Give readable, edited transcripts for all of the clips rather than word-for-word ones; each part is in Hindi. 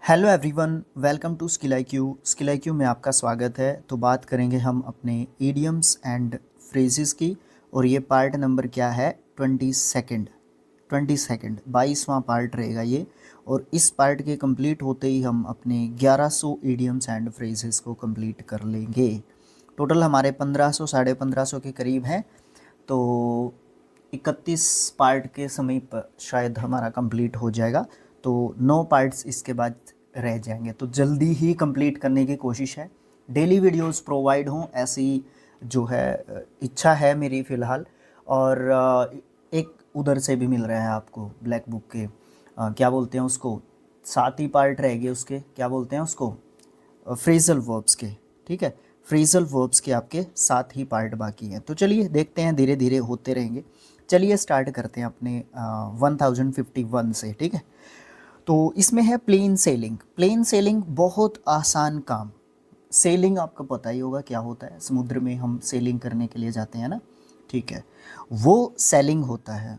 Hello everyone, welcome to Skill I Q में आपका स्वागत है। तो बात करेंगे हम अपने ईडियम्स एंड फ्रेजेस की। और ये पार्ट नंबर क्या है? 22वां 22वां पार्ट रहेगा ये। और इस पार्ट के कंप्लीट होते ही हम अपने 1100 ईडियम्स एंड फ्रेजेस को कंप्लीट कर लेंगे। टोटल हमारे 1500 साढ़े 1500 के करीब हैं। तो 31 पार्ट के समीप शायद हमारा कंप्लीट हो जाएगा। तो 9 पार्ट्स इसके बाद रह जाएंगे, तो जल्दी ही कंप्लीट करने की कोशिश है। डेली वीडियोस प्रोवाइड हों ऐसी जो है इच्छा है मेरी फ़िलहाल। और एक उधर से भी मिल रहा है आपको ब्लैक बुक के क्या बोलते हैं उसको, 7 ही पार्ट रह गए उसके, क्या बोलते हैं उसको, फ्रेजल वर्ब्स के। ठीक है, फ्रेजल वर्ब्स के आपके 7 ही पार्ट बाकी हैं। तो चलिए देखते हैं, धीरे धीरे होते रहेंगे। चलिए स्टार्ट करते हैं अपने 1051 से। ठीक है, तो इसमें है प्लेन सेलिंग। प्लेन सेलिंग बहुत आसान काम। सेलिंग आपको पता ही होगा क्या होता है, समुद्र में हम सेलिंग करने के लिए जाते हैं ना। ठीक है, वो सेलिंग होता है,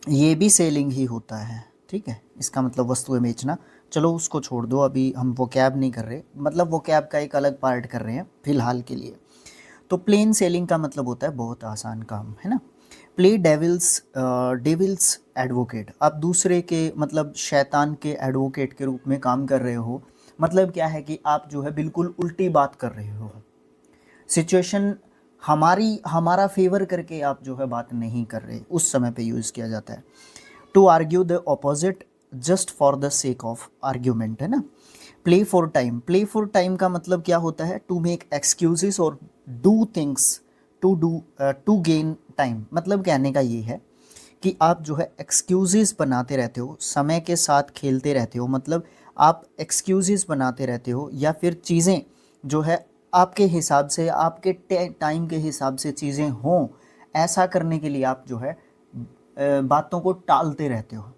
ये भी सेलिंग ही होता है। ठीक है, इसका मतलब वस्तुएं बेचना। चलो उसको छोड़ दो, अभी हम वो कैब नहीं कर रहे, मतलब वो कैब का एक अलग पार्ट कर रहे हैं फिलहाल के लिए। तो प्लेन सेलिंग का मतलब होता है बहुत आसान काम, है ना। प्ले डेविल्स एडवोकेट, आप दूसरे के मतलब शैतान के एडवोकेट के रूप में काम कर रहे हो। मतलब क्या है कि आप जो है बिल्कुल उल्टी बात कर रहे हो। सिचुएशन हमारा फेवर करके आप जो है बात नहीं कर रहे, उस समय पे यूज़ किया जाता है। To argue the opposite just for the sake of argument, है ना। Play for time, play for time का मतलब क्या होता है? टू मेक एक्सक्यूजेस और do things to gain time. मतलब कहने का ये है कि आप जो है एक्सक्यूजेस बनाते रहते हो, समय के साथ खेलते रहते हो। मतलब आप एक्सक्यूजेस बनाते रहते हो या फिर चीज़ें जो है आपके हिसाब से, आपके टाइम के हिसाब से चीज़ें हों, ऐसा करने के लिए आप जो है बातों को टालते रहते हो।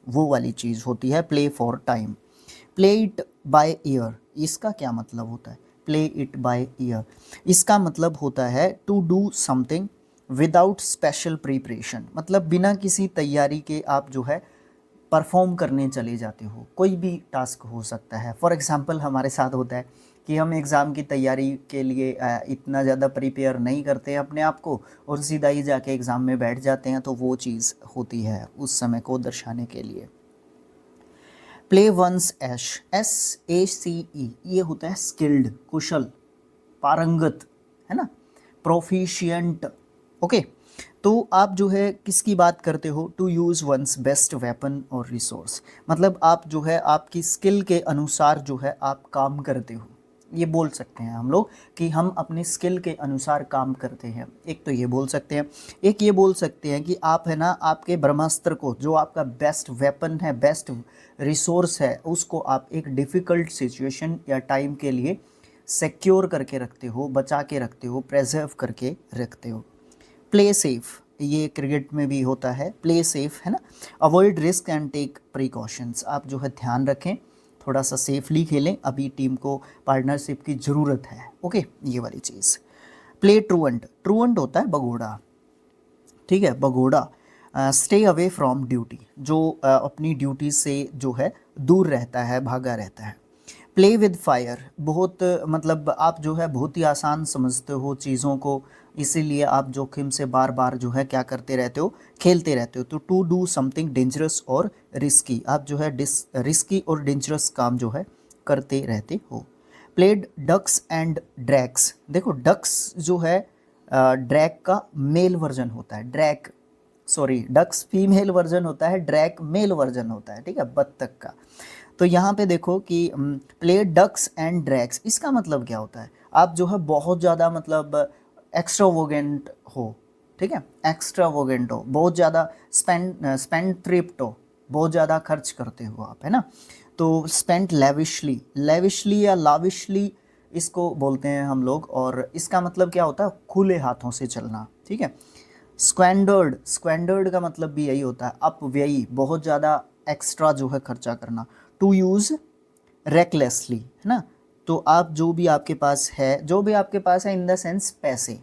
वो वाली चीज़ होती है play for time. Play it by year, इसका क्या मतलब होता है? प्ले इट बाय ईयर, इसका मतलब होता है to do something without special preparation. मतलब बिना किसी तैयारी के आप जो है परफॉर्म करने चले जाते हो। कोई भी टास्क हो सकता है। फॉर एग्ज़ाम्पल हमारे साथ होता है कि हम एग्ज़ाम की तैयारी के लिए इतना ज़्यादा प्रिपेयर नहीं करते हैं अपने आप को, और सीधा ही जाके एग्ज़ाम में बैठ जाते हैं। तो वो चीज़ होती है उस समय को दर्शाने के लिए। प्ले वंस SACE, ये होता है स्किल्ड, कुशल, पारंगत, है ना, प्रोफिशिएंट। ओके, तो आप जो है किसकी बात करते हो? To use one's best weapon और रिसोर्स। मतलब आप जो है आपकी स्किल के अनुसार जो है आप काम करते हो। ये बोल सकते हैं हम लोग कि हम अपनी स्किल के अनुसार काम करते हैं। एक तो ये बोल सकते हैं, एक ये बोल सकते हैं कि आप है ना आपके ब्रह्मास्त्र को, जो आपका बेस्ट वेपन है, बेस्ट रिसोर्स है, उसको आप एक डिफ़िकल्ट सिचुएशन या टाइम के लिए सिक्योर करके रखते हो, बचा के रखते हो, प्रेजर्व करके रखते हो। प्ले सेफ, ये क्रिकेट में भी होता है, प्ले सेफ, है ना। Avoid risk and take precautions, आप जो है ध्यान रखें, थोड़ा सा सेफली खेलें, अभी टीम को पार्टनरशिप की ज़रूरत है। ओके, ये वाली चीज़। प्ले ट्रूएंट, ट्रूएंट होता है भगोड़ा। ठीक है, भगोड़ा। स्टे अवे फ्रॉम ड्यूटी, जो अपनी ड्यूटी से जो है दूर रहता है, भागा रहता है। प्ले विद फायर, बहुत मतलब आप जो है बहुत ही आसान समझते हो चीज़ों को, इसीलिए आप जोखिम से बार बार जो है क्या करते रहते हो, खेलते रहते हो। तो टू डू समथिंग डेंजरस और रिस्की, आप जो है रिस्की और डेंजरस काम जो है करते रहते हो। प्लेड डक्स एंड ड्रैक्स, देखो डक्स जो है ड्रैक का मेल वर्जन होता है, ड्रैक सॉरी डक्स फीमेल वर्जन होता है, ड्रैक मेल वर्जन होता है। ठीक है, बत्तख का। तो यहाँ पे देखो कि प्ले डक्स एंड ड्रैग्स, इसका मतलब क्या होता है? आप जो है बहुत ज़्यादा मतलब एक्स्ट्रावोगेंट हो। ठीक है, एक्स्ट्रावोगेंट हो, बहुत ज़्यादा स्पेंड थ्रिफ्ट हो, बहुत ज़्यादा खर्च करते हो आप, है ना। तो स्पेंड लेविशली, लेविशली या लाविशली इसको बोलते हैं हम लोग। और इसका मतलब क्या होता है? खुले हाथों से चलना। ठीक है, स्क्वैंडर्ड, स्क्वैंडर्ड का मतलब भी यही होता है अपव्ययी, बहुत ज़्यादा एक्स्ट्रा जो है खर्चा करना। टू यूज़ रेकलेसली, है ना। तो आप जो भी आपके पास है, जो भी आपके पास है इन द सेंस पैसे,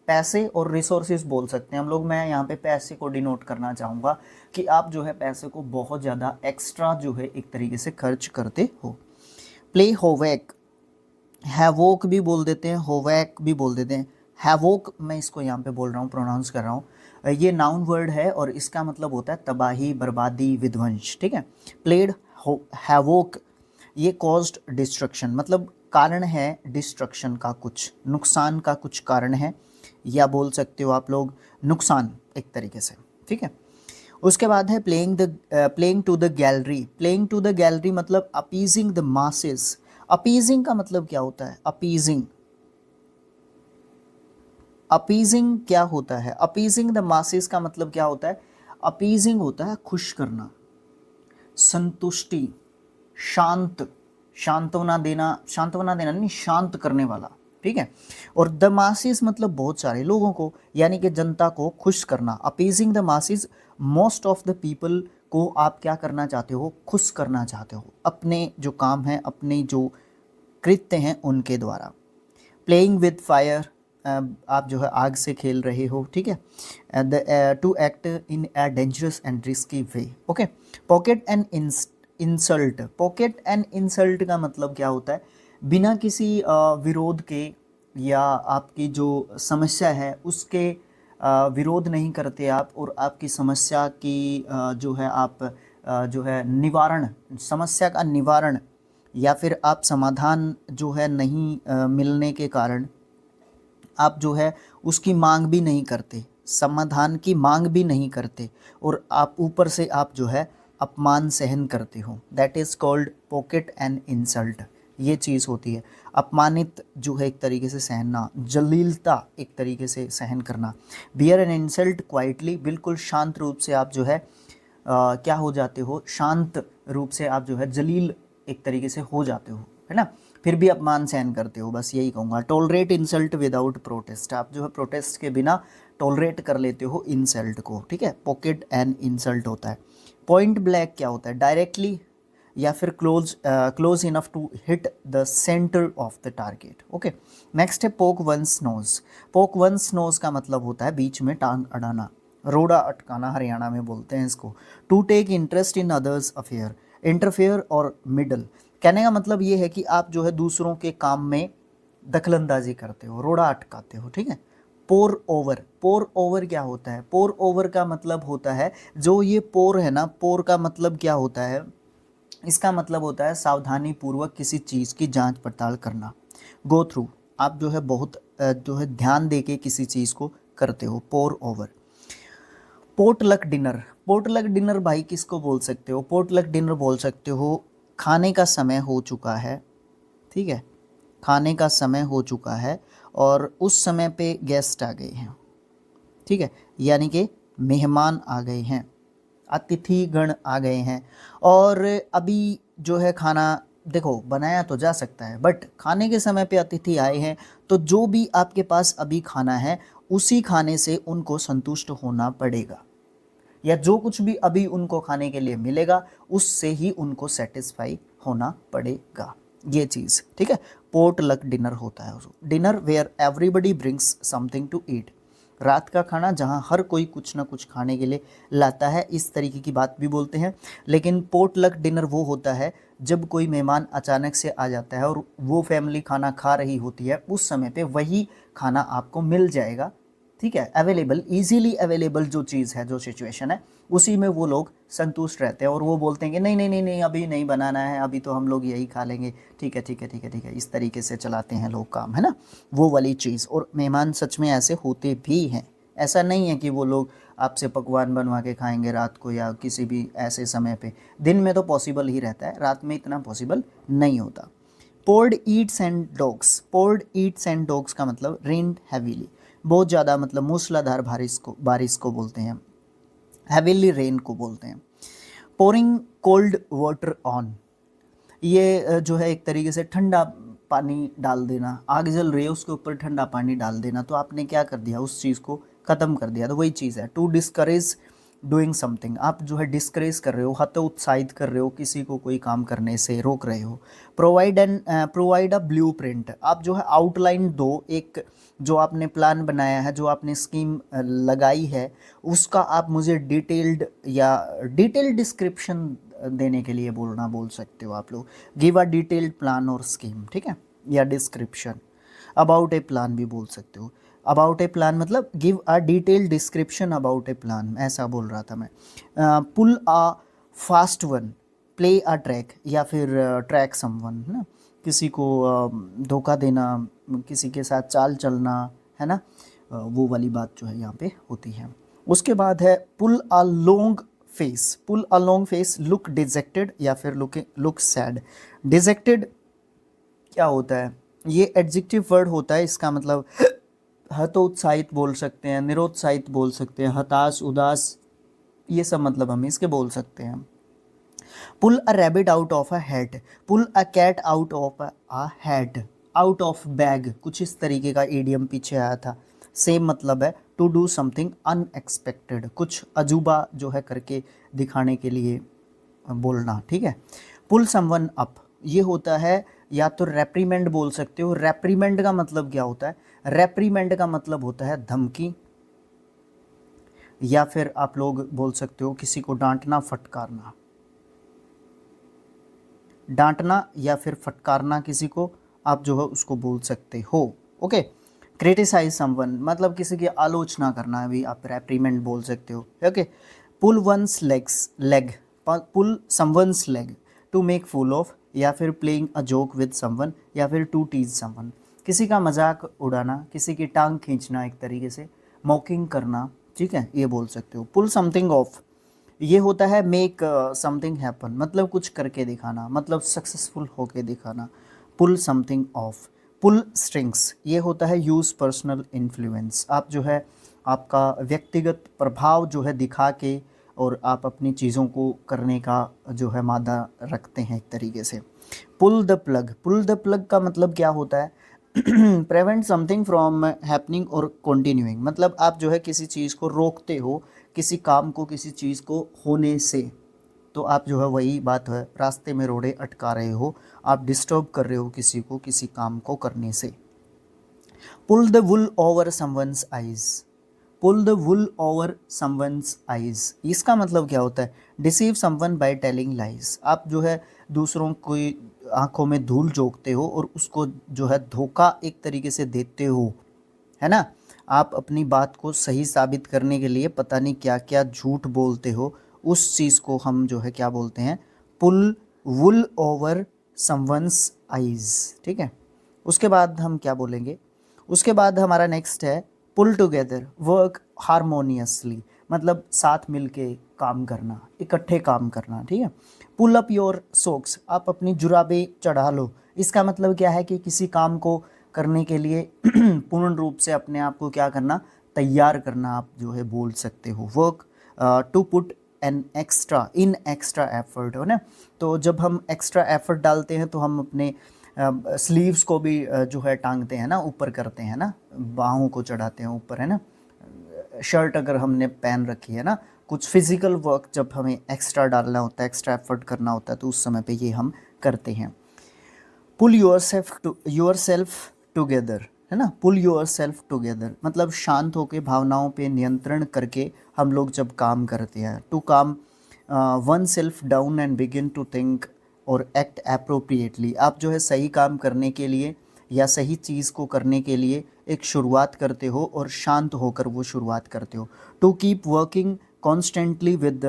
पैसे और रिसोर्सेज बोल सकते हैं हम लोग। मैं यहाँ पे पैसे को डिनोट करना चाहूँगा कि आप जो है पैसे को बहुत ज़्यादा एक्स्ट्रा जो है एक तरीके से खर्च करते हो। प्ले होवैक, हैवोक भी बोल देते हैं, होवैक भी बोल देते हैं। हैवोक मैं इसको यहाँ पे बोल रहा हूँ, प्रोनाउंस कर रहा हूँ। ये नाउन वर्ड है और इसका मतलब होता है तबाही, बर्बादी, विध्वंस, ठीक है। प्लेड हैवोक, ये कॉज्ड डिस्ट्रक्शन, मतलब कारण है डिस्ट्रक्शन का, कुछ नुकसान का कुछ कारण है, या बोल सकते हो आप लोग नुकसान एक तरीके से, ठीक है। उसके बाद है playing to the gallery. Playing to the gallery मतलब अपीजिंग द मासेस। अपीजिंग का मतलब क्या होता है? अपीजिंग, अपीजिंग क्या होता है? अपीजिंग द मासेस का मतलब क्या होता है? अपीजिंग होता है खुश करना, संतुष्टि, शांत, सांत्वना देना नहीं, शांत करने वाला, ठीक है। और द मासेस मतलब बहुत सारे लोगों को, यानी कि जनता को खुश करना। Appeasing the masses, most of the people को आप क्या करना चाहते हो? खुश करना चाहते हो, अपने जो काम है, अपने जो कृत्य हैं उनके द्वारा। प्लेइंग विद फायर, आप जो है आग से खेल रहे हो, ठीक है। To act in a dangerous and risky way, okay. Pocket and insult. Pocket and insult का मतलब क्या होता है? बिना किसी विरोध के या आपकी जो समस्या है उसके विरोध नहीं करते आप, और आपकी समस्या की जो है आप जो है निवारण, समस्या का निवारण या फिर आप समाधान जो है नहीं मिलने के कारण आप जो है उसकी मांग भी नहीं करते, समाधान की मांग भी नहीं करते, और आप ऊपर से आप जो है अपमान सहन करते हो। That is called pocket and insult. ये चीज़ होती है अपमानित जो है एक तरीके से सहना, जलीलता एक तरीके से सहन करना। बियर एन इंसल्ट क्वाइटली, बिल्कुल शांत रूप से आप जो है क्या हो जाते हो? शांत रूप से आप जो है जलील एक तरीके से हो जाते हो, है ना। फिर भी अपमान सहन करते हो, बस यही कहूँगा। टॉलरेट इंसल्ट विदाउट प्रोटेस्ट, आप जो है प्रोटेस्ट के बिना टॉलरेट कर लेते हो इंसल्ट को, ठीक है। पॉकेट एंड इंसल्ट होता है। पॉइंट ब्लैक क्या होता है? डायरेक्टली या फिर close enough to hit the centre of the target, okay. Next है poke one's nose. Poke one's nose का मतलब होता है बीच में टांग अड़ाना, रोड़ा अटकाना, हरियाणा में बोलते हैं इसको। To take interest in others affair, interfere और मिडल। कहने का मतलब ये है कि आप जो है दूसरों के काम में दखलंदाजी करते हो, रोड़ा अटकाते हो, ठीक है। पोर ओवर, पोर ओवर क्या होता है? पोर ओवर का मतलब होता है, जो ये पोर है ना, पोर का मतलब क्या होता है? इसका मतलब होता है सावधानी पूर्वक किसी चीज़ की जांच पड़ताल करना। गो थ्रू, आप जो है बहुत जो है ध्यान दे के किसी चीज़ को करते हो, पोर ओवर। पोटलक डिनर, पोटलक डिनर भाई किसको बोल सकते हो? पोटलक डिनर बोल सकते हो खाने का समय हो चुका है, ठीक है, खाने का समय हो चुका है और उस समय पे गेस्ट आ गए हैं, ठीक है, यानी कि मेहमान आ गए हैं, अतिथि गण आ गए हैं, और अभी जो है खाना देखो बनाया तो जा सकता है, बट खाने के समय पे अतिथि आए हैं तो जो भी आपके पास अभी खाना है उसी खाने से उनको संतुष्ट होना पड़ेगा, या जो कुछ भी अभी उनको खाने के लिए मिलेगा उससे ही उनको सेटिस्फाई होना पड़ेगा, ये चीज़, ठीक है। पोटलक डिनर होता है, dinner where everybody brings something to eat, रात का खाना जहाँ हर कोई कुछ ना कुछ खाने के लिए लाता है, इस तरीके की बात भी बोलते हैं। लेकिन पोटलक डिनर वो होता है जब कोई मेहमान अचानक से आ जाता है और वो फैमिली खाना खा रही होती है, उस समय पे वही खाना आपको मिल जाएगा, ठीक है, अवेलेबल, इजीली अवेलेबल जो चीज़ है, जो सिचुएशन है, उसी में वो लोग संतुष्ट रहते हैं और वो बोलते हैं कि नहीं नहीं नहीं नहीं अभी नहीं बनाना है, अभी तो हम लोग यही खा लेंगे, ठीक है ठीक है ठीक है ठीक है, इस तरीके से चलाते हैं लोग काम, है ना, वो वाली चीज़। और मेहमान सच में ऐसे होते भी हैं, ऐसा नहीं है कि वो लोग आपसे पकवान बनवा के खाएंगे रात को या किसी भी ऐसे समय पे, दिन में तो पॉसिबल ही रहता है, रात में इतना पॉसिबल नहीं होता। Poured eats and dogs, poured eats and dogs का मतलब रेन्ड हैवीली, बहुत ज़्यादा, मतलब मूसलाधार बारिश को बोलते हैं, हैवीली रेन को बोलते हैं। पोरिंग कोल्ड वाटर ऑन, ये जो है एक तरीके से ठंडा पानी डाल देना, आग जल रही है उसके ऊपर ठंडा पानी डाल देना, तो आपने क्या कर दिया, उस चीज़ को ख़त्म कर दिया, तो वही चीज़ है। टू डिस्करेज डूइंग समथिंग, आप जो है डिस्करेज कर रहे हो, हतोत्साहित कर रहे हो, किसी को कोई काम करने से रोक रहे हो। प्रोवाइड अ ब्लूप्रिंट, आप जो है आउटलाइन दो, एक जो आपने प्लान बनाया है, जो आपने स्कीम लगाई है, उसका आप मुझे डिटेल्ड डिस्क्रिप्शन देने के लिए बोल सकते हो आप लोग। गिव अ डिटेल्ड प्लान और स्कीम, ठीक है, या डिस्क्रिप्शन। अबाउट ए प्लान भी बोल सकते हो। अबाउट ए प्लान मतलब give a detailed description about a plan, ऐसा बोल रहा था मैं। Pull a fast one, play a track, या फिर ट्रैक समवन, है ना, किसी को धोखा देना, किसी के साथ चाल चलना, है ना, वो वाली बात जो है यहाँ पे होती है। उसके बाद है pull a long face, pull a long face, look dejected या फिर लुक सैड। डिजेक्टेड क्या होता है, ये एडजेक्टिव वर्ड होता है, इसका मतलब हतोत्साहित बोल सकते हैं, निरुत्साहित बोल सकते हैं, हताश, उदास, ये सब मतलब हम इसके बोल सकते हैं। Pull a rabbit out of a hat, pull a cat out of a hat, out of bag, कुछ इस तरीके का इडियम पीछे आया था, सेम मतलब है टू डू समथिंग अनएक्सपेक्टेड, कुछ अजूबा जो है करके दिखाने के लिए बोलना, ठीक है। पुल समवन अप, ये होता है या तो रेप्रीमेंड बोल सकते हो। रेप्रीमेंड का मतलब क्या होता है, रेप्रीमेंड का मतलब होता है धमकी, या फिर आप लोग बोल सकते हो किसी को डांटना, फटकारना, डांटना या फिर फटकारना किसी को, आप जो है उसको बोल सकते हो। ओके। क्रिटिसाइज समवन मतलब किसी की आलोचना करना भी आप रेप्रीमेंड बोल सकते हो। Okay. Pull one's leg, pull someone's leg, to make fool of, या फिर playing a joke with someone, या फिर टू टीज समवन, किसी का मजाक उड़ाना, किसी की टांग खींचना, एक तरीके से मॉकिंग करना, ठीक है, ये बोल सकते हो। पुल समथिंग ऑफ, ये होता है मेक समथिंग हैपन, मतलब कुछ करके दिखाना, मतलब सक्सेसफुल होके दिखाना। Pull something off. Pull strings, ये होता है यूज़ पर्सनल इन्फ्लुएंस, आप जो है आपका व्यक्तिगत प्रभाव जो है दिखा के और आप अपनी चीज़ों को करने का जो है मादा रखते हैं एक तरीके से। Pull the plug, pull the plug का मतलब क्या होता है, प्रिवेंट समथिंग फ्रॉम हैपनिंग और कंटिन्यूइंग, मतलब आप जो है किसी चीज़ को रोकते हो, किसी काम को, किसी चीज़ को होने से, तो आप जो है वही बात है, रास्ते में रोड़े अटका रहे हो, आप डिस्टर्ब कर रहे हो किसी को किसी काम को करने से। Pull the wool over someone's eyes, pull the wool over someone's eyes, इसका मतलब क्या होता है, deceive someone by telling lies, आप जो है दूसरों को आंखों में धूल झोंकते हो और उसको जो है धोखा एक तरीके से देते हो, है ना, आप अपनी बात को सही साबित करने के लिए पता नहीं क्या क्या झूठ बोलते हो, उस चीज़ को हम जो है क्या बोलते हैं, पुल वुल ओवर समवंस आइज, ठीक है। उसके बाद हम क्या बोलेंगे, उसके बाद हमारा नेक्स्ट है पुल टुगेदर, वर्क हारमोनियसली, मतलब साथ मिलके काम करना, इकट्ठे काम करना, ठीक है। पुल अप योर सॉक्स, आप अपनी जुराबें चढ़ा लो, इसका मतलब क्या है कि किसी काम को करने के लिए पूर्ण रूप से अपने आप को क्या करना, तैयार करना, आप जो है बोल सकते हो। Work to put an extra effort, है ना, तो जब हम एक्स्ट्रा एफर्ट डालते हैं तो हम अपने स्लीव्स को भी जो है टांगते हैं ना, ऊपर करते हैं ना, बाहों को चढ़ाते हैं ऊपर, है ना, शर्ट अगर हमने पहन रखी है ना, कुछ फिजिकल वर्क जब हमें एक्स्ट्रा डालना होता है, एक्स्ट्रा एफर्ट करना होता है, तो उस समय पे ये हम करते हैं। पुल योर सेल्फ टुगेदर, है ना, पुल योर सेल्फ टुगेदर मतलब शांत होकर भावनाओं पे नियंत्रण करके हम लोग जब काम करते हैं। To calm oneself down and begin to think और एक्ट अप्रोप्रिएटली, आप जो है सही काम करने के लिए या सही चीज़ को करने के लिए एक शुरुआत करते हो और शांत होकर वो शुरुआत करते हो। To keep working constantly with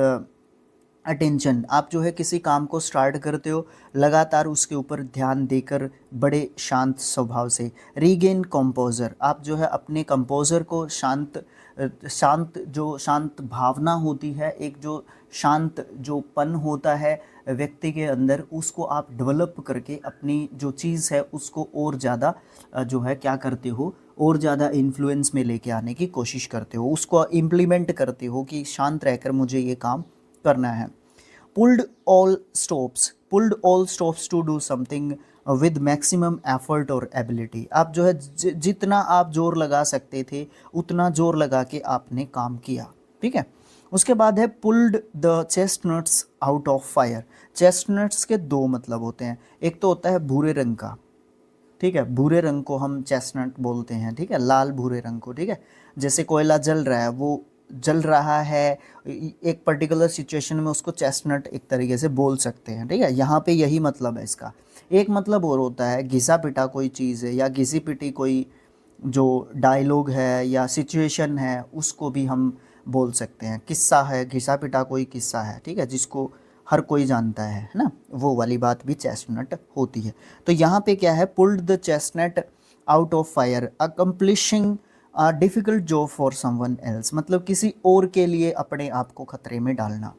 attention, आप जो है किसी काम को स्टार्ट करते हो लगातार उसके ऊपर ध्यान देकर बड़े शांत स्वभाव से। रीगेन कंपोजर, आप जो है अपने कंपोजर को शांत भावना होती है, एक जो शांत जो पन होता है व्यक्ति के अंदर, उसको आप डेवलप करके अपनी जो चीज़ है उसको और ज़्यादा जो है क्या करते हो, और ज़्यादा इन्फ्लुएंस में लेके आने की कोशिश करते हो, उसको इम्प्लीमेंट करते हो कि शांत रहकर मुझे ये काम करना है। Pulled all stops to do something with maximum effort और एबिलिटी, आप जो है जितना आप जोर लगा सकते थे उतना जोर लगा के आपने काम किया, ठीक है। उसके बाद है pulled the chestnuts out of fire. Chestnuts के दो मतलब होते हैं, एक तो होता है भूरे रंग का, ठीक है, भूरे रंग को हम चेस्टनट बोलते हैं, ठीक है, लाल भूरे रंग को, ठीक है। जैसे कोयला जल रहा है, वो जल रहा है एक पर्टिकुलर सिचुएशन में, उसको चेस्टनट एक तरीके से बोल सकते हैं, ठीक है। यहाँ पे यही मतलब है इसका। एक मतलब और होता है घिसा पिटा कोई चीज़ है या घिसी पिटी कोई जो डायलॉग है या सिचुएशन है, उसको भी हम बोल सकते हैं। किस्सा है, घिसा पिटा कोई किस्सा है, ठीक है, जिसको हर कोई जानता है ना, वो वाली बात भी चेस्टनट होती है। तो यहाँ पे क्या है, pulled the chestnut out of fire accomplishing a difficult job for someone else, मतलब किसी और के लिए अपने आप को खतरे में डालना,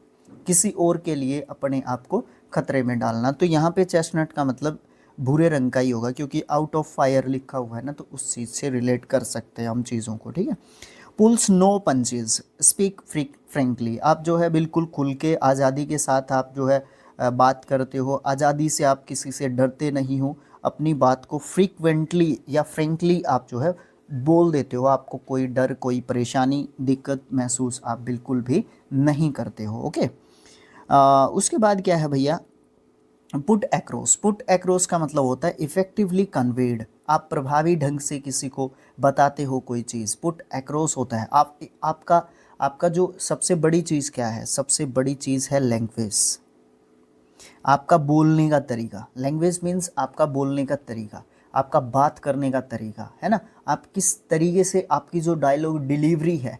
किसी और के लिए अपने आप को खतरे में डालना। तो यहाँ पे चेस्टनट का मतलब भूरे रंग का ही होगा, क्योंकि आउट ऑफ फायर लिखा हुआ है ना, तो उस चीज़ से रिलेट कर सकते हैं हम चीज़ों को, ठीक है। Pulls no punches speak frankly, आप जो है बिल्कुल खुल के आज़ादी के साथ आप जो है बात करते हो, आज़ादी से आप किसी से डरते नहीं हो, अपनी बात को फ्रीक्वेंटली या फ्रेंकली आप जो है बोल देते हो, आपको कोई डर कोई परेशानी दिक्कत महसूस आप बिल्कुल भी नहीं करते हो, ओके। उसके बाद क्या है भैया, पुट एक्रोस। पुट एक्रोस का मतलब होता है इफ़ेक्टिवली कन्वेड, आप प्रभावी ढंग से किसी को बताते हो कोई चीज़, पुट एक्रोस होता है। आपका आपका जो सबसे बड़ी चीज़ क्या है, सबसे बड़ी चीज़ है लैंग्वेज, आपका बोलने का तरीका। लैंग्वेज मीन्स आपका बोलने का तरीका, आपका बात करने का तरीका, है ना। आप किस तरीके से, आपकी जो डायलॉग डिलीवरी है,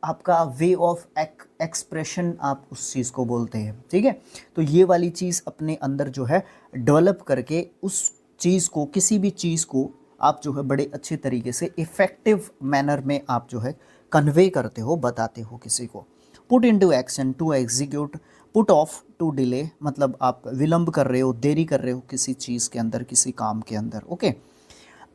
आपका वे ऑफ एक्सप्रेशन, आप उस चीज़ को बोलते हैं, ठीक है। तो ये वाली चीज़ अपने अंदर जो है डेवलप करके उस चीज़ को, किसी भी चीज़ को आप जो है बड़े अच्छे तरीके से इफ़ेक्टिव मैनर में आप जो है कन्वे करते हो, बताते हो किसी को। Put into action to execute, put off to delay, मतलब आप विलंब कर रहे हो, देरी कर रहे हो किसी चीज़ के अंदर, किसी काम के अंदर, okay.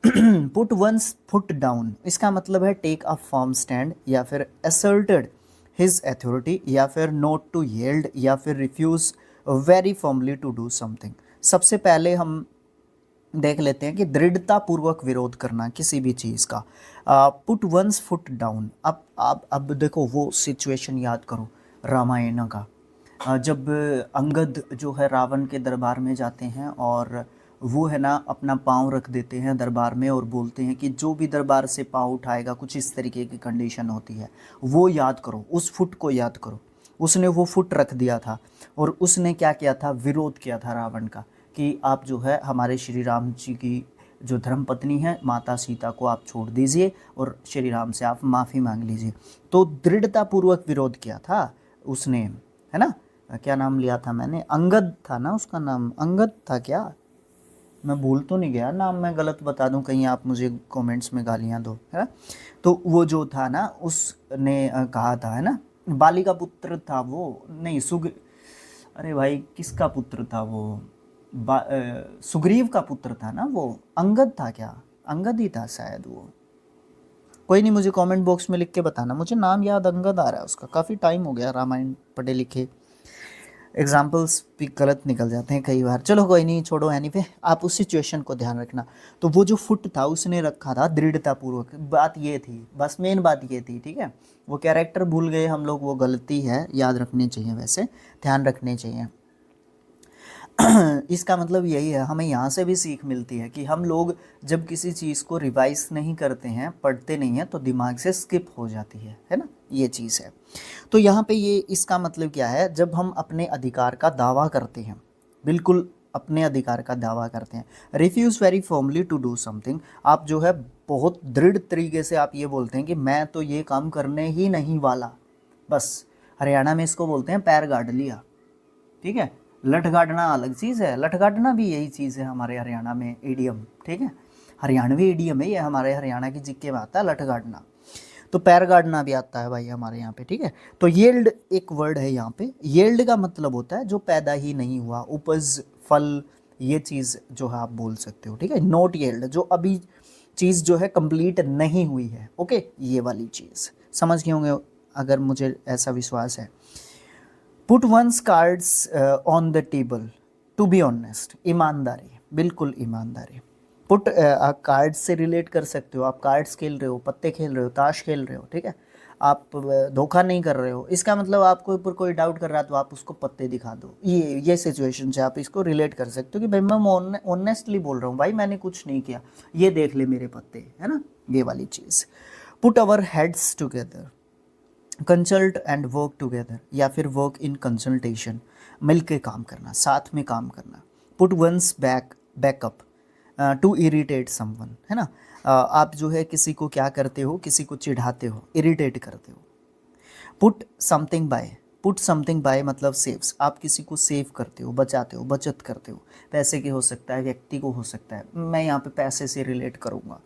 Put one's foot down, इसका मतलब है टेक अ फर्म स्टैंड, या फिर असर्टेड हिज अथॉरिटी, या फिर नोट टू येल्ड, या फिर refuse very firmly to do something. सबसे पहले हम देख लेते हैं कि दृढ़ता पूर्वक विरोध करना किसी भी चीज़ का। पुट वंस फुट डाउन, अब देखो वो सिचुएशन याद करो रामायण का, जब अंगद जो है रावण के दरबार में जाते हैं और वो है ना अपना पाँव रख देते हैं दरबार में और बोलते हैं कि जो भी दरबार से पाँव उठाएगा, कुछ इस तरीके की कंडीशन होती है, वो याद करो, उस फुट को याद करो। उसने वो फुट रख दिया था और उसने क्या किया था, विरोध किया था रावण का, कि आप जो है हमारे श्री राम जी की जो धर्मपत्नी है माता सीता को आप छोड़ दीजिए और श्री राम से आप माफ़ी मांग लीजिए। तो दृढ़तापूर्वक विरोध किया था उसने, है ना। क्या नाम लिया था मैंने, अंगद था ना उसका नाम, अंगद था क्या, मैं भूल तो नहीं गया नाम, मैं गलत बता दूं कहीं आप मुझे कमेंट्स में गालियां दो, है ना। तो वो जो था ना उसने कहा था, है ना, बाली का पुत्र था वो, नहीं अरे भाई किसका पुत्र था वो, सुग्रीव का पुत्र था ना वो, अंगद था क्या, अंगद ही था शायद वो। कोई नहीं, मुझे कमेंट बॉक्स में लिख के बताना, मुझे नाम याद अंगद आ रहा है उसका, काफ़ी टाइम हो गया रामायण पढ़े लिखे, एग्जाम्पल्स भी गलत निकल जाते हैं कई बार। चलो कोई नहीं, छोड़ो, एनीवे आप उस सिचुएशन को ध्यान रखना। तो वो जो फुट था उसने रखा था दृढ़तापूर्वक, बात ये थी, बस मेन बात ये थी, ठीक है। वो कैरेक्टर भूल गए हम लोग, वो गलती है, याद रखनी चाहिए, वैसे ध्यान रखने चाहिए। इसका मतलब यही है, हमें यहाँ से भी सीख मिलती है कि हम लोग जब किसी चीज़ को रिवाइज नहीं करते हैं, पढ़ते नहीं हैं, तो दिमाग से स्किप हो जाती है ना, ये चीज़ है। तो यहाँ पे ये इसका मतलब क्या है, जब हम अपने अधिकार का दावा करते हैं, बिल्कुल अपने अधिकार का दावा करते हैं, refuse very formally to do something, आप जो है बहुत दृढ़ तरीके से आप ये बोलते हैं कि मैं तो ये काम करने ही नहीं वाला, बस हरियाणा में इसको बोलते हैं पैर गाड़ लिया, ठीक है। लठ गाड़ना अलग चीज़ है, लठ गाड़ना भी यही चीज़ है हमारे हरियाणा में, एडियम, ठीक है, हरियाणवी एडियम है ये, हमारे हरियाणा की जिक्के में आता है लठ गाड़ना। तो पैर गाड़ना भी आता है भाई हमारे यहाँ पे, ठीक है। तो येल्ड एक वर्ड है यहाँ पे, येल्ड का मतलब होता है जो पैदा ही नहीं हुआ, उपज, फल, ये चीज़ जो है आप बोल सकते हो, ठीक है। नॉट येल्ड, जो अभी चीज़ जो है कंप्लीट नहीं हुई है, ओके, ये वाली चीज़ समझ गए होंगे अगर, मुझे ऐसा विश्वास है। Put one's cards on the table to be honest, ईमानदारी, बिल्कुल ईमानदारी। पुट कार्ड्स से रिलेट कर सकते हो, आप कार्ड्स खेल रहे हो, पत्ते खेल रहे हो, ताश खेल रहे हो, ठीक है, आप धोखा नहीं कर रहे हो, इसका मतलब आपको ऊपर कोई डाउट कर रहा है तो आप उसको पत्ते दिखा दो। ये सिचुएशन से आप इसको रिलेट कर सकते हो कि भाई मैं ऑनेस्टली बोल रहा हूँ, भाई मैंने कुछ नहीं किया, ये देख ले मेरे पत्ते, है ना, ये वाली चीज़। Put our heads together, consult and work together, या फिर वर्क इन कंसल्टेशन, मिल के काम करना, साथ में काम करना। Put one's back up to irritate someone, है ना, आप जो है किसी को क्या करते हो, किसी को चिढ़ाते हो, इरिटेट करते हो। Put something bye, put something bye मतलब सेव्स, आप किसी को सेव करते हो, बचाते हो, बचत करते हो, पैसे की हो सकता है, व्यक्ति को हो सकता है, मैं यहाँ पे पैसे से रिलेट करूँगा।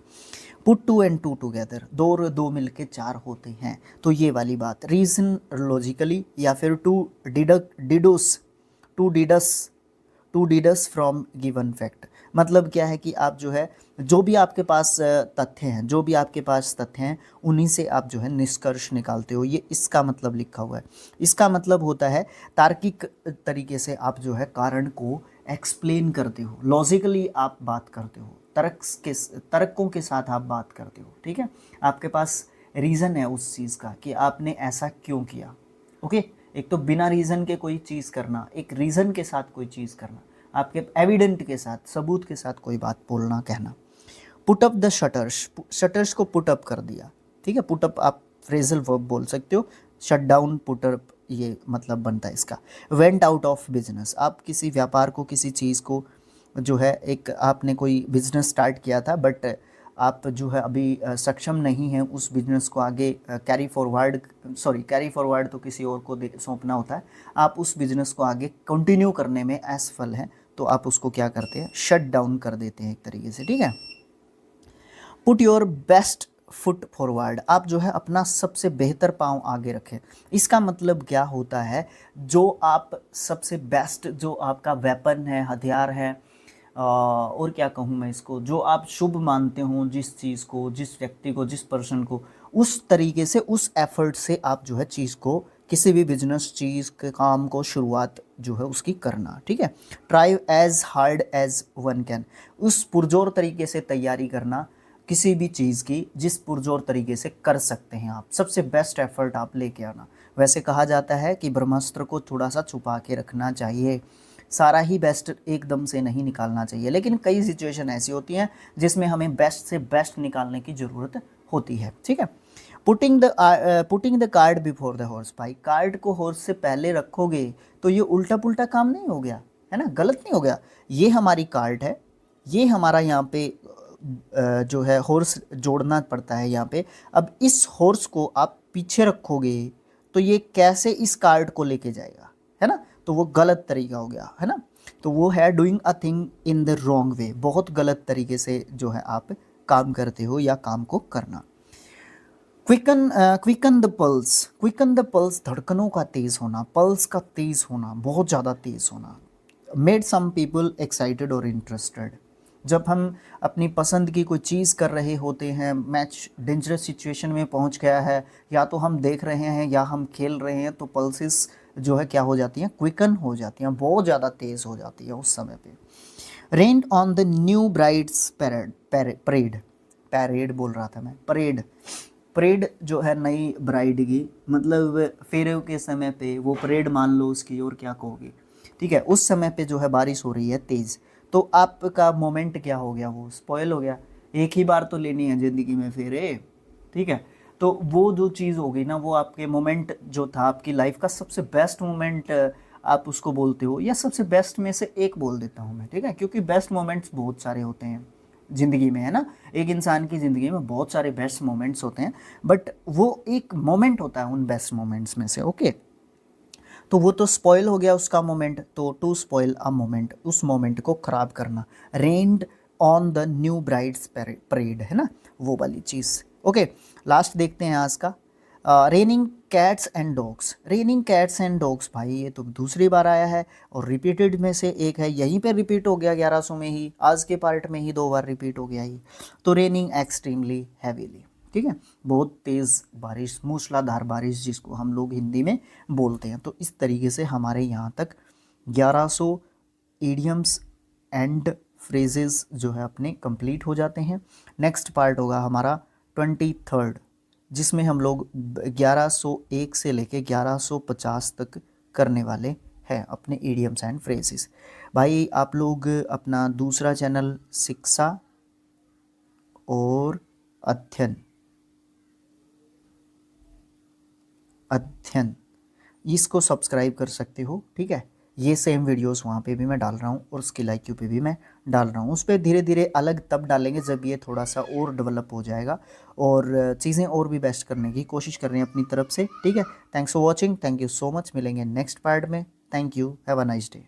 Put two and two together, दो और दो मिलके चार होते हैं, तो ये वाली बात। रीजन लॉजिकली, या फिर to deduce from given fact, मतलब क्या है कि आप जो है जो भी आपके पास तथ्य हैं, जो भी आपके पास तथ्य हैं उन्हीं से आप जो है निष्कर्ष निकालते हो, ये इसका मतलब लिखा हुआ है। इसका मतलब होता है तार्किक तरीके से आप जो है कारण को एक्सप्लेन करते हो, लॉजिकली आप बात करते हो, तर्कों के साथ आप बात करते हो, ठीक है, आपके पास रीज़न है उस चीज़ का कि आपने ऐसा क्यों किया। ओके, एक तो बिना रीज़न के कोई चीज़ करना, एक रीज़न के साथ कोई चीज़ करना, आपके एविडेंट के साथ, सबूत के साथ कोई बात बोलना, कहना। Put up the shutters, shutters को पुट अप कर दिया, ठीक है, पुट अप आप फ्रेजल वर्ब बोल सकते हो, शट डाउन, पुट अप, ये मतलब बनता है इसका। वेंट आउट ऑफ बिजनेस, आप किसी व्यापार को, किसी चीज़ को जो है, एक आपने कोई बिजनेस स्टार्ट किया था बट आप जो है अभी सक्षम नहीं हैं उस बिजनेस को आगे कैरी फॉरवर्ड तो किसी और को सौंपना होता है, आप उस बिजनेस को आगे कंटिन्यू करने में असफल हैं, तो आप उसको क्या करते हैं, शट डाउन कर देते हैं एक तरीके से, ठीक है। Put your best foot forward, आप जो है अपना सबसे बेहतर पाँव आगे रखें। इसका मतलब क्या होता है, जो आप सबसे बेस्ट, जो आपका वेपन है, हथियार है, और क्या कहूँ मैं इसको, जो आप शुभ मानते हो, जिस चीज़ को, जिस व्यक्ति को, जिस पर्सन को, उस तरीके से, उस एफर्ट से आप जो है चीज़ को, किसी भी बिजनेस चीज़ के काम को शुरुआत जो है उसकी करना, ठीक है। Try as hard as one can, उस पुरजोर तरीके से तैयारी करना किसी भी चीज़ की, जिस पुरजोर तरीके से कर सकते हैं आप, सबसे बेस्ट एफर्ट आप लेके आना। वैसे कहा जाता है कि ब्रह्मास्त्र को थोड़ा सा छुपा के रखना चाहिए, सारा ही बेस्ट एकदम से नहीं निकालना चाहिए, लेकिन कई सिचुएशन ऐसी होती हैं जिसमें हमें बेस्ट से बेस्ट निकालने की ज़रूरत होती है, ठीक है। Putting the card before the horse, भाई कार्ड को हॉर्स से पहले रखोगे तो ये उल्टा पुल्टा काम नहीं हो गया, है ना, गलत नहीं हो गया। ये हमारी कार्ड है, ये हमारा यहाँ पे जो है हॉर्स जोड़ना पड़ता है यहाँ पे। अब इस हॉर्स को आप पीछे रखोगे तो ये कैसे इस कार्ड को लेके जाएगा, है ना, तो वो गलत तरीका हो गया, है ना, तो वो है doing a thing in the wrong way, बहुत गलत तरीके से जो है आप काम करते हो या काम को करना। क्विकन द पल्स, धड़कनों का तेज़ होना, पल्स का तेज़ होना, बहुत ज़्यादा तेज़ होना। मेड सम पीपल एक्साइटेड और इंटरेस्टेड, जब हम अपनी पसंद की कोई चीज़ कर रहे होते हैं, मैच डेंजरस सिचुएशन में पहुंच गया है, या तो हम देख रहे हैं या हम खेल रहे हैं, तो पल्सेस जो है क्या हो जाती हैं, क्विकन हो जाती हैं, बहुत ज़्यादा तेज़ हो जाती है उस समय पे। Rent on the new brides parade बोल रहा था मैं, परेड जो है नई ब्राइड की, मतलब फेरे के समय पे वो परेड मान लो उसकी, और क्या कहोगे, ठीक है, उस समय पे जो है बारिश हो रही है तेज़, तो आपका मोमेंट क्या हो गया, वो स्पॉइल हो गया। एक ही बार तो लेनी है ज़िंदगी में फेरे, ठीक है, तो वो जो चीज़ हो गई ना, वो आपके मोमेंट जो था, आपकी लाइफ का सबसे बेस्ट मोमेंट आप उसको बोलते हो, या सबसे बेस्ट में से एक बोल देता हूँ मैं, ठीक है, क्योंकि बेस्ट मोमेंट्स बहुत सारे होते हैं ज़िंदगी में, है ना, एक इंसान की ज़िंदगी में बहुत सारे बेस्ट मोमेंट्स होते हैं, बट वो एक मोमेंट होता है उन बेस्ट मोमेंट्स में से, ओके। तो वो तो स्पॉइल हो गया उसका मोमेंट, तो टू स्पॉइल अ मोमेंट, उस मोमेंट को ख़राब करना। Rain on the new bride's parade, है ना, वो वाली चीज़, ओके। लास्ट देखते हैं आज का, raining cats and dogs. Raining cats and dogs, भाई ये तो दूसरी बार आया है और रिपीटेड में से एक है, यहीं पे रिपीट हो गया 1100 में ही, आज के पार्ट में ही 2 बार रिपीट हो गया ही। तो रेनिंग एक्सट्रीमली हैवीली, ठीक है, बहुत तेज़ बारिश, मूसलाधार बारिश जिसको हम लोग हिंदी में बोलते हैं। तो इस तरीके से हमारे यहाँ तक 1100 ईडियम्स एंड फ्रेजेस जो है अपने कंप्लीट हो जाते हैं। नेक्स्ट पार्ट होगा हमारा 23rd, जिसमें हम लोग 1101 से लेके 1150 तक करने वाले हैं अपने ईडियम्स एंड फ्रेजेस। भाई आप लोग अपना दूसरा चैनल शिक्षा और अध्ययन अध्ययन इसको सब्सक्राइब कर सकते हो, ठीक है। ये सेम वीडियोस वहाँ पे भी मैं डाल रहा हूँ और स्किल IQ पे भी मैं डाल रहा हूँ। उस पर धीरे धीरे अलग तब डालेंगे जब ये थोड़ा सा और डेवलप हो जाएगा और चीज़ें और भी बेस्ट करने की कोशिश कर रहे हैं अपनी तरफ से, ठीक है। Thanks for watching, thank you so much. मिलेंगे नेक्स्ट पार्ट में। Thank you, have a nice day.